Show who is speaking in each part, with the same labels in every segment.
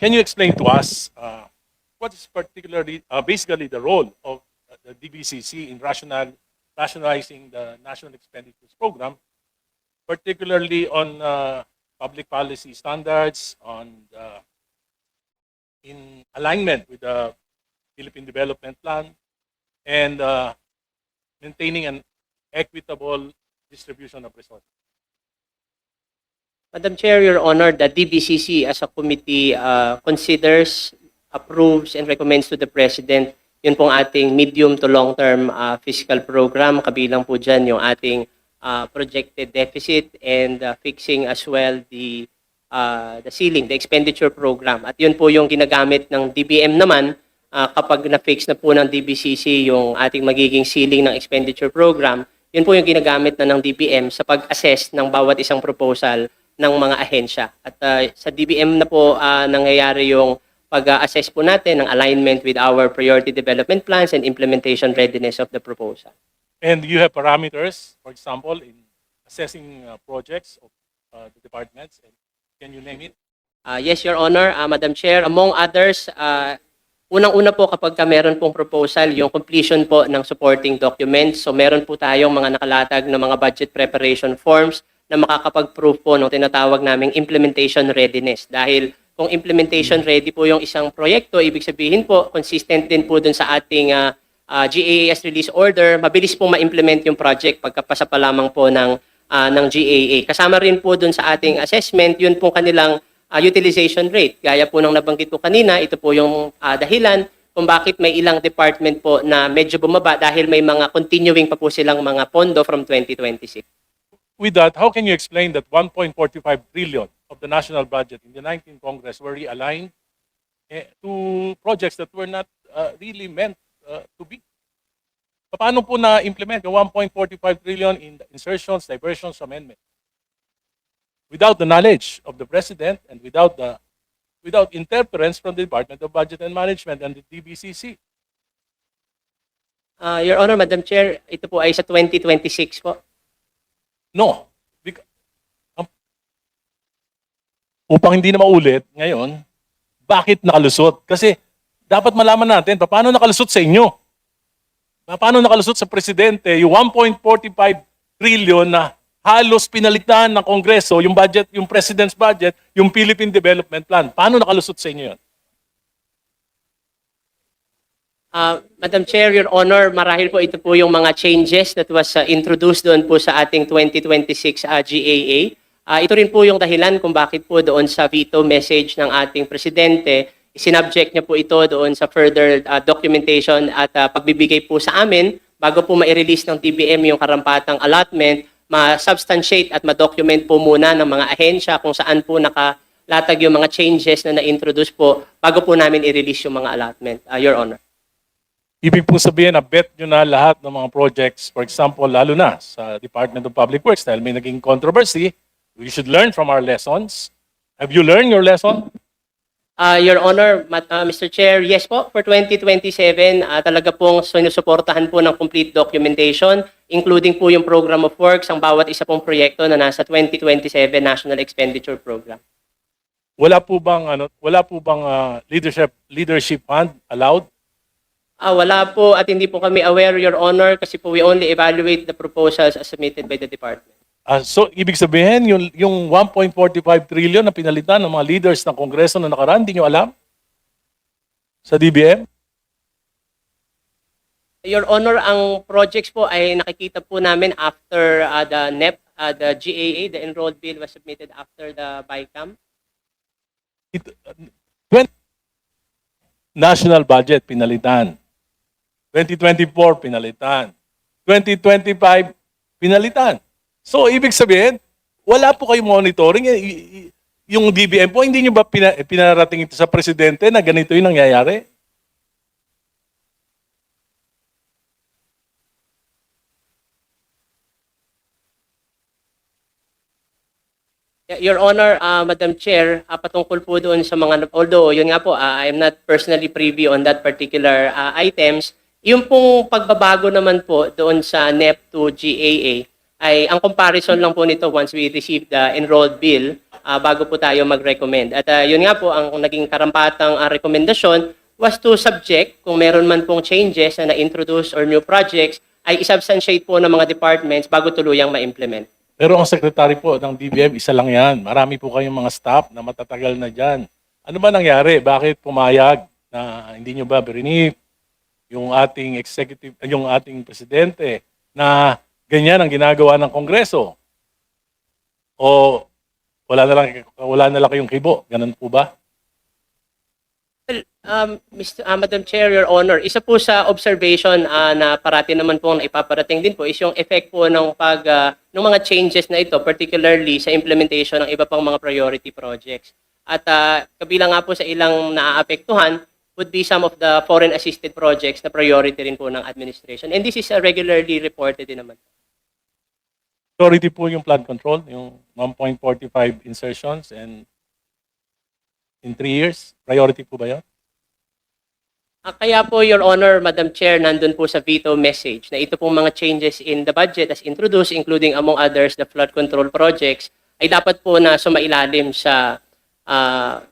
Speaker 1: can you explain to us what is particularly, basically the role of the DBCC in rationalizing the National Expenditures Program, particularly on public policy standards, in alignment with the Philippine Development Plan, and maintaining an equitable distribution of resources?
Speaker 2: Madam Chair, Your Honor, the DBCC as a committee considers, approves, and recommends to the President yun pong ating medium to long-term fiscal program. Kabilang po dyan yung ating projected deficit and fixing as well the ceiling, the expenditure program. At yun po yung ginagamit ng DBM naman kapag na-fix na po ng DBCC yung ating magiging ceiling ng expenditure program. Yun po yung ginagamit na ng DBM sa pag-assess ng bawat isang proposal ng mga ahensya. At sa DBM na po nangyayari yung pag-assess po natin ng alignment with our priority development plans and implementation readiness of the proposal.
Speaker 1: And you have parameters, for example, in assessing projects of the departments. And can you name it?
Speaker 2: Yes, Your Honor, Madam Chair. Among others, unang-una po kapag meron pong proposal, yung completion po ng supporting documents. So meron po tayong mga nakalatag na mga budget preparation forms na makakapag-prove po ng tinatawag naming implementation readiness. Dahil kung implementation ready po yung isang proyekto, ibig sabihin po, consistent din po dun sa ating GAA as release order, mabilis po ma-implement yung project pagkapasa pa lamang po ng GAA. Kasama rin po dun sa ating assessment, yun po kanilang utilization rate. Gaya po ng nabanggit ko kanina, ito po yung dahilan kung bakit may ilang department po na medyo bumaba dahil may mga continuing pa po silang mga pondo from 2026.
Speaker 1: With that, how can you explain that 1.45 trillion of the national budget in the 19th Congress were realigned to projects that were not really meant to be? Paano po na-implement yung 1.45 trillion in the insertions, diversions, amendments? Without the knowledge of the President and without interference from the Department of Budget and Management and the DBCC.
Speaker 2: Your Honor, Madam Chair, ito po ay sa 2026 po.
Speaker 1: No. Upang hindi na maulit ngayon, bakit nakalusot? Kasi dapat malaman natin paano nakalusot sa inyo. Paano nakalusot sa Presidente yung 1.45 trillion na halos pinalitan ng Kongreso, yung budget, yung President's budget, yung Philippine Development Plan. Paano nakalusot sa inyo yun?
Speaker 2: Madam Chair, Your Honor, marahil po ito po yung mga changes that was introduced doon po sa ating 2026 GAA. Ito rin po yung dahilan kung bakit po doon sa veto message ng ating Presidente, isinubject niya po ito doon sa further documentation at pagbibigay po sa amin bago po ma-release ng DBM yung karampatang allotment, ma-substantiate at ma-document po muna ng mga ahensya kung saan po nakalatag yung mga changes na na-introduce po bago po namin i-release yung mga allotment, Your Honor.
Speaker 1: Ibig pong sabihin na bet nyo na lahat ng mga projects, for example, lalo na sa Department of Public Works, dahil may naging controversy, we should learn from our lessons. Have you learned your lesson?
Speaker 2: Your Honor, Mr. Chair, yes po, for 2027, talaga pong sinusuportahan po ng complete documentation, including po yung program of works, ang bawat isa pong proyekto na nasa 2027 National Expenditure Program.
Speaker 1: Wala po bang leadership fund allowed?
Speaker 2: Wala po at hindi po kami aware, Your Honor, kasi po we only evaluate the proposals as submitted by the department.
Speaker 1: So, ibig sabihin, yung 1.45 trillion na pinalitan ng mga leaders ng Kongreso na nakaraan, hindi nyo alam? Sa DBM?
Speaker 2: Your Honor, ang projects po ay nakikita po namin after the NEP, the GAA, the enrolled bill was submitted after the BICAM.
Speaker 1: National budget, pinalitan. 2024, pinalitan. 2025, pinalitan. So, ibig sabihin, wala po kayong monitoring. Yung DBM po, hindi nyo ba pinarating ito sa Presidente na ganito yung nangyayari?
Speaker 2: Your Honor, Madam Chair, patungkol po doon sa mga, although yun nga po, I am not personally privy on that particular items, yung pong pagbabago naman po doon sa NEP to GAA, ay ang comparison lang po nito once we receive the enrolled bill, bago po tayo mag-recommend. At yun nga po, ang naging karampatang rekomendasyon was to subject, kung meron man pong changes na na-introduce or new projects, ay isubstantiate po ng mga departments bago tuluyang ma-implement.
Speaker 1: Pero ang secretary po ng DBM, isa lang yan. Marami po kayong mga staff na matatagal na dyan. Ano ba nangyari? Bakit pumayag na hindi nyo ba brinip yung ating executive, yung ating presidente na ganyan ang ginagawa ng Kongreso? O wala na lang kayong kibo? Ganun po ba?
Speaker 2: Madam Chair, Your Honor, isa po sa observation na parati naman po na ipaparating din po is yung effect po ng ng mga changes na ito, particularly sa implementation ng iba pang mga priority projects. At kabilang nga po sa ilang naaapektuhan would be some of the foreign assisted projects na priority rin po ng administration. And this is regularly reported din naman.
Speaker 1: Priority po yung flood control, yung 1.45 insertions and in 3 years. Priority po ba yun?
Speaker 2: Kaya po, Your Honor, Madam Chair, nandun po sa veto message na ito pong mga changes in the budget as introduced, including among others the flood control projects, ay dapat po na sumailalim sa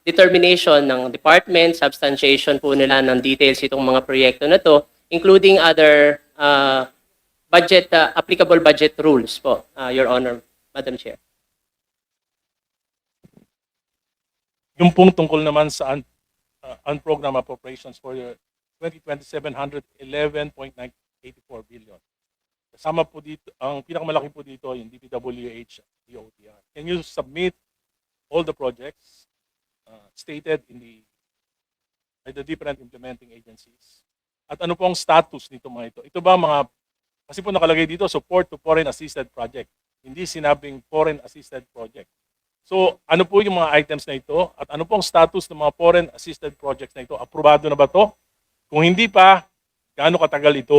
Speaker 2: determination ng department, substantiation po nila ng details itong mga proyekto na to, including other applicable budget rules po, Your Honor, Madam Chair.
Speaker 1: Yung pong tungkol naman sa unprogrammed appropriations for your 2027, 111.984 billion. Kasama po dito, ang pinakamalaki po dito yung DPWH, DOTR. Can you submit all the projects stated by the different implementing agencies? At ano po ang status nito mga ito? Ito ba kasi po nakalagay dito, support to foreign assisted project. Hindi sinabing foreign assisted project. So, ano po yung mga items na ito? At ano po ang status ng mga foreign assisted projects na ito? Aprobado na ba to? Kung hindi pa, gaano katagal ito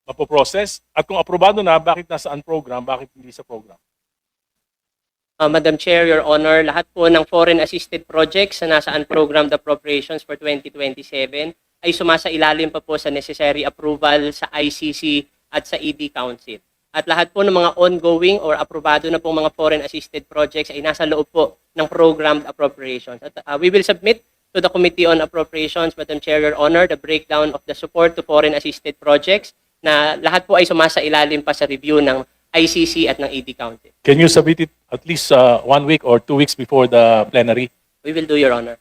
Speaker 1: mapoprocess? At kung aprobado na, bakit nasa program? Bakit hindi sa program?
Speaker 2: Madam Chair, Your Honor, lahat po ng foreign assisted projects na nasa unprogrammed appropriations for 2027 ay sumasailalim pa po sa necessary approval sa ICC at sa ED Council. At lahat po ng mga ongoing or aprobado na pong mga foreign assisted projects ay nasa loob po ng programmed appropriations. At we will submit to the Committee on Appropriations, Madam Chair, Your Honor, the breakdown of the support to foreign assisted projects na lahat po ay sumasailalim pa sa review ng ICC at ng ED Council.
Speaker 1: Can you submit it at least 1 week or 2 weeks before the plenary?
Speaker 2: We will do, Your Honor.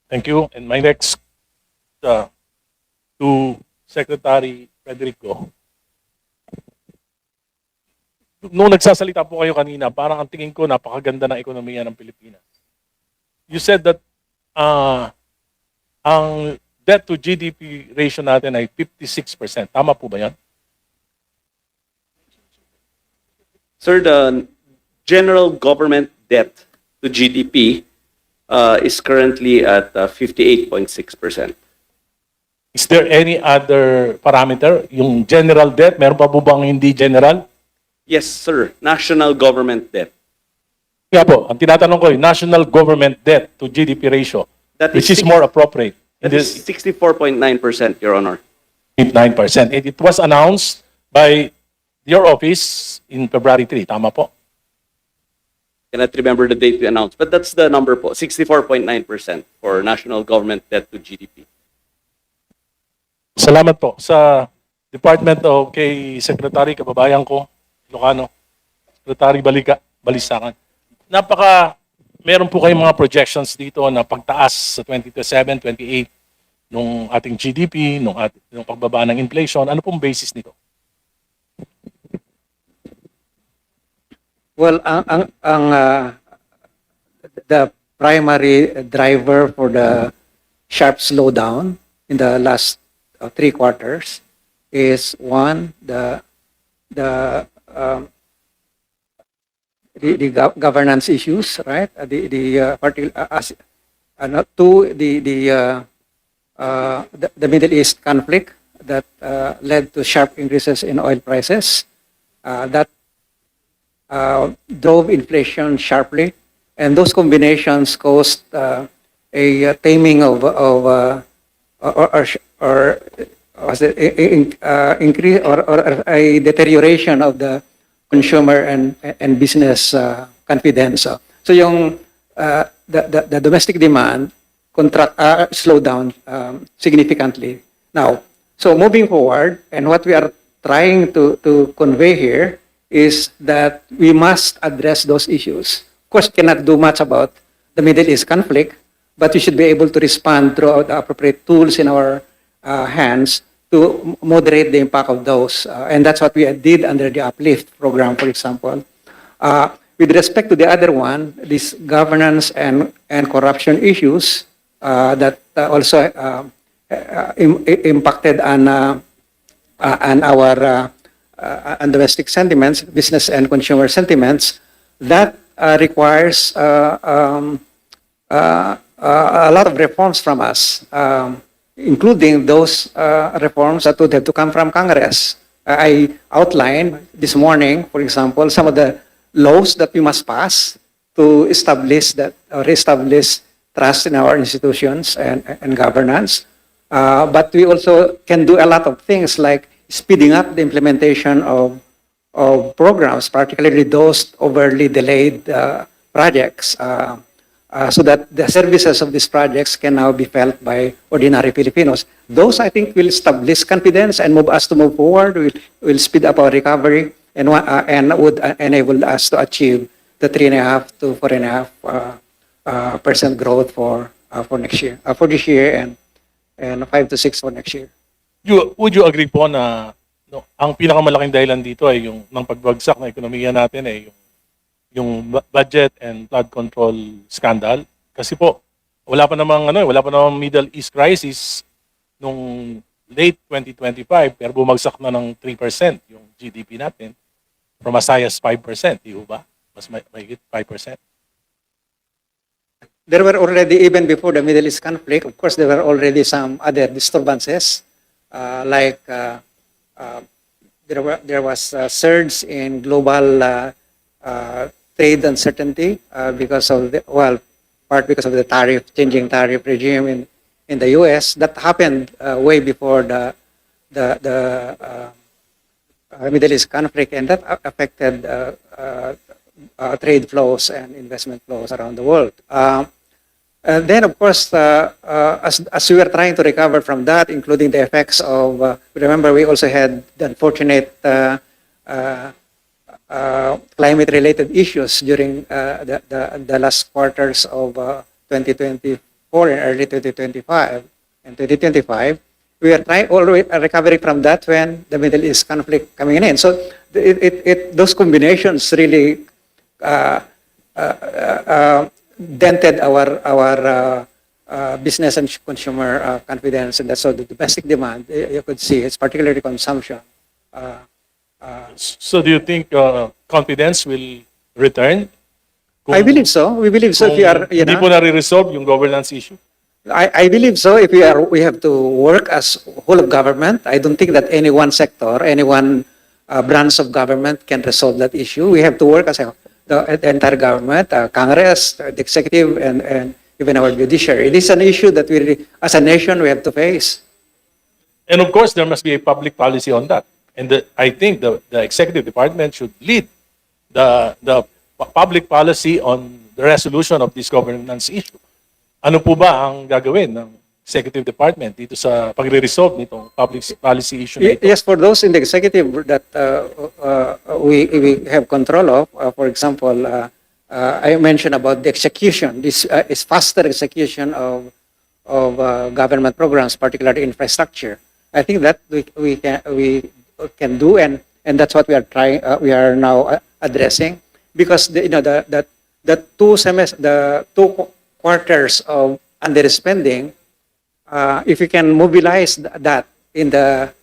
Speaker 1: Thank you. And my next to Secretary Federico. Nung nagsasalita po kayo kanina, parang ang tingin ko napakaganda ng ekonomiya ng Pilipinas. You said that ang debt to GDP ratio natin ay 56%. Tama po ba yan?
Speaker 3: Sir, the general government debt to GDP is currently at 58.6%.
Speaker 1: Is there any other parameter? Yung general debt, meron pa po bang hindi general?
Speaker 3: Yes, sir. National government debt.
Speaker 1: Nga po, ang tinatanong ko yung national government debt to GDP ratio,
Speaker 3: That
Speaker 1: which is
Speaker 3: six-
Speaker 1: more appropriate.
Speaker 3: That is 64.9%, Your Honor.
Speaker 1: 9%. It was announced by your office in February 3. Tama po?
Speaker 3: Cannot remember the date we announced, but that's the number po, 64.9% for national government debt to GDP.
Speaker 1: Salamat po sa Department of kay Secretary kababayan ko, Ilocano, Secretary Balisacan. Meron po kayong mga projections dito na pagtaas sa 2027, 28 nung ating GDP, nung pagbaba ng inflation. Ano pong basis nito?
Speaker 4: Well, the primary driver for the sharp slowdown in the last 3 quarters is one, the governance issues, right? Two, the Middle East conflict that led to sharp increases in oil prices. That drove inflation sharply, and those combinations caused a taming of increase or a deterioration of the consumer and business confidence. So yung the domestic demand slowed down significantly. Now, so moving forward, and what we are trying to convey here is that we must address those issues. Of course, we cannot do much about the Middle East conflict, but we should be able to respond through the appropriate tools in our hands to moderate the impact of those. And that's what we did under the Uplift program, for example. With respect to the other one, these governance and corruption issues that also impacted on our on domestic sentiments, business and consumer sentiments, that requires a lot of reforms from us, including those reforms that would have to come from Congress. I outlined this morning, for example, some of the laws that we must pass to establish that or reestablish trust in our institutions and governance. But we also can do a lot of things like speeding up the implementation of programs, particularly those overly delayed projects, so that the services of these projects can now be felt by ordinary Filipinos. Those, I think, will establish confidence and move us to move forward, will speed up our recovery, and would enable us to achieve the 3.5 to 4.5% growth for next year, for this year, and 5 to 6 for next year.
Speaker 1: Would you agree po na ang pinakamalaking dahilan dito ay yung ng pagbagsak na ekonomiya natin ay yung budget and flood control scandal? Kasi po wala pa namang Middle East crisis nung late 2025 pero bumagsak na ng 3% yung GDP natin from as high as 5%, di ba? Mas mahigit 5%.
Speaker 4: There were already, even before the Middle East conflict, of course, there were already some other disturbances, there was a surge in global trade uncertainty because of because of the changing tariff regime in the U.S. That happened way before the Middle East conflict, and that affected trade flows and investment flows around the world. Then, of course, as we were trying to recover from that, including the effects of, remember, we also had the unfortunate climate-related issues during the last quarters of 2024 and early 2025. And 2025, we are already recovering from that when the Middle East conflict coming in. So those combinations really dented our business and consumer confidence, and that's so the domestic demand you could see, it's particularly consumption.
Speaker 1: So do you think confidence will return?
Speaker 4: I believe so. We believe so. If we are,
Speaker 1: Hindi po nare-resolve yung governance issue?
Speaker 4: I believe so. If we have to work as whole of government. I don't think that any one sector, any one branch of government can resolve that issue. We have to work as the entire government, Congress, the executive, and even our judiciary. It is an issue that we, as a nation, we have to face.
Speaker 1: And of course, there must be a public policy on that. And I think the executive department should lead the public policy on the resolution of this governance issue. Ano po ba ang gagawin ng executive department dito sa pagre-resolve nitong public policy issue na ito?
Speaker 4: Yes, for those in the executive that we have control of, for example, I mentioned about the execution. This is faster execution of government programs, particularly infrastructure. I think that we can do, and that's what we are trying. We are now addressing, because the two quarters of underspending, if you can mobilize that in the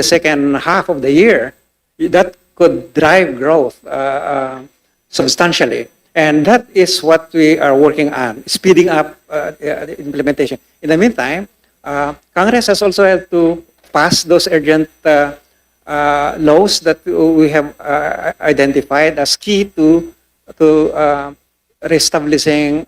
Speaker 4: second half of the year, that could drive growth substantially. And that is what we are working on, speeding up the implementation. In the meantime, Congress has also had to pass those urgent laws that we have identified as key to reestablishing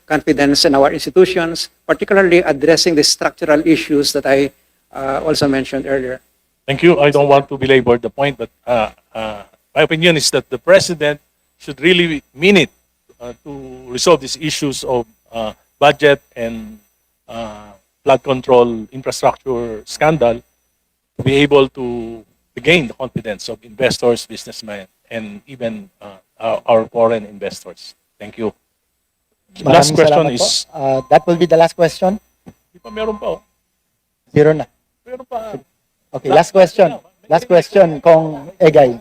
Speaker 4: confidence in our institutions, particularly addressing the structural issues that I also mentioned earlier.
Speaker 1: Thank you. I don't want to belabor the point, but my opinion is that the president should really mean it to resolve these issues of budget and flood control infrastructure scandal, to be able to gain the confidence of investors, businessmen, and even our foreign investors. Thank you. Last
Speaker 5: Maraming
Speaker 1: question
Speaker 5: salamat
Speaker 1: is,
Speaker 5: po. That will be the last question.
Speaker 1: di pa meron pa, oh.
Speaker 5: Zero na.
Speaker 1: Meron pa.
Speaker 5: Okay, last question. Last question, Kong Egay.